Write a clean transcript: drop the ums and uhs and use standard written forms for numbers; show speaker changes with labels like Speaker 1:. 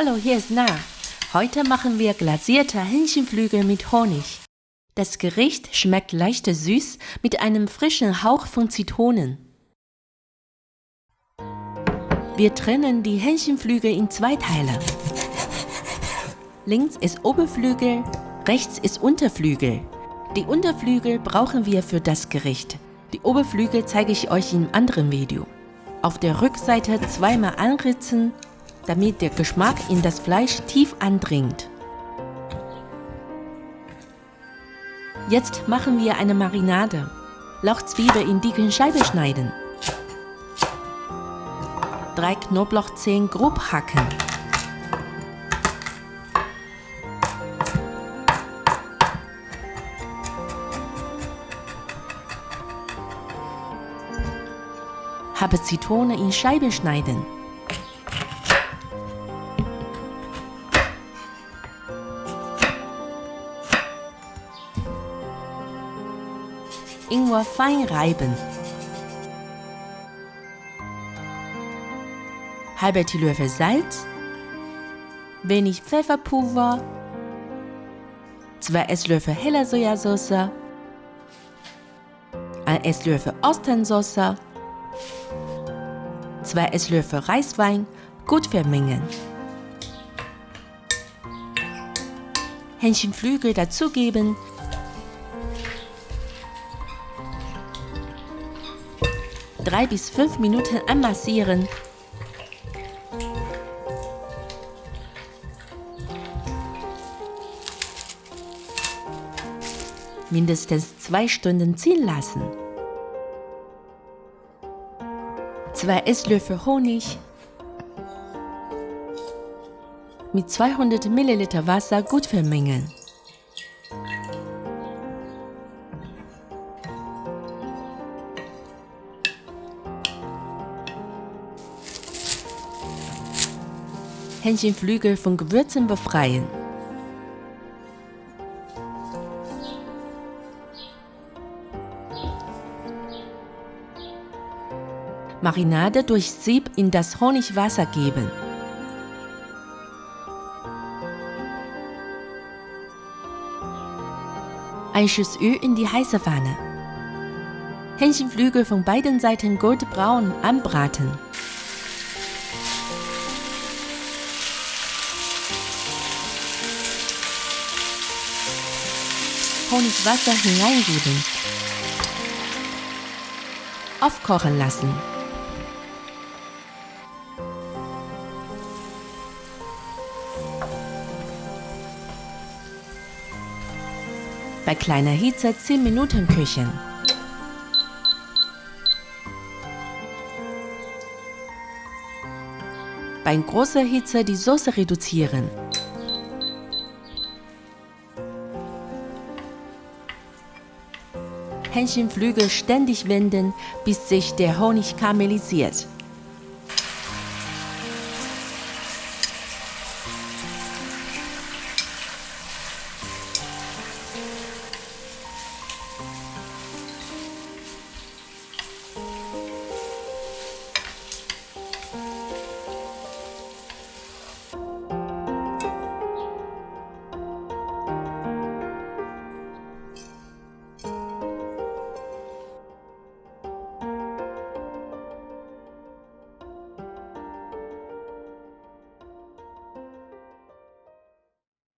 Speaker 1: Hallo, hier ist Na. Heute machen wir glasierte Hähnchenflügel mit Honig. Das Gericht schmeckt leicht süß mit einem frischen Hauch von Zitronen. Wir trennen die Hähnchenflügel in 2 Teile. Links ist Oberflügel, rechts ist Unterflügel. Die Unterflügel brauchen wir für das Gericht. Die Oberflügel zeige ich euch im anderen Video. Auf der Rückseite zweimal anritzen, damit der Geschmack in das Fleisch tief andringt. Jetzt machen wir eine Marinade. Lauchzwiebel in dicken Scheiben schneiden. 3 Knoblauchzehen grob hacken. Halbe Zitrone in Scheiben schneiden. Ingwer fein reiben. Halber Teelöffel Salz, wenig Pfefferpulver, 2 Esslöffel heller Sojasauce, 1 Esslöffel Austernsoße, 2 Esslöffel Reiswein, gut vermengen. Hähnchenflügel dazugeben. Drei bis 5 Minuten anmassieren. Mindestens 2 Stunden ziehen lassen. 2 Esslöffel Honig mit 200 ml Wasser gut vermengen. Hähnchenflügel von Gewürzen befreien. Marinade durch Sieb in das Honigwasser geben. Ein Schuss Öl in die heiße Pfanne. Hähnchenflügel von beiden Seiten goldbraun anbraten. Honigwasser hineingeben. Aufkochen lassen. Bei kleiner Hitze 10 Minuten köcheln. Bei großer Hitze die Soße reduzieren. Hähnchenflügel ständig wenden, bis sich der Honig karamellisiert.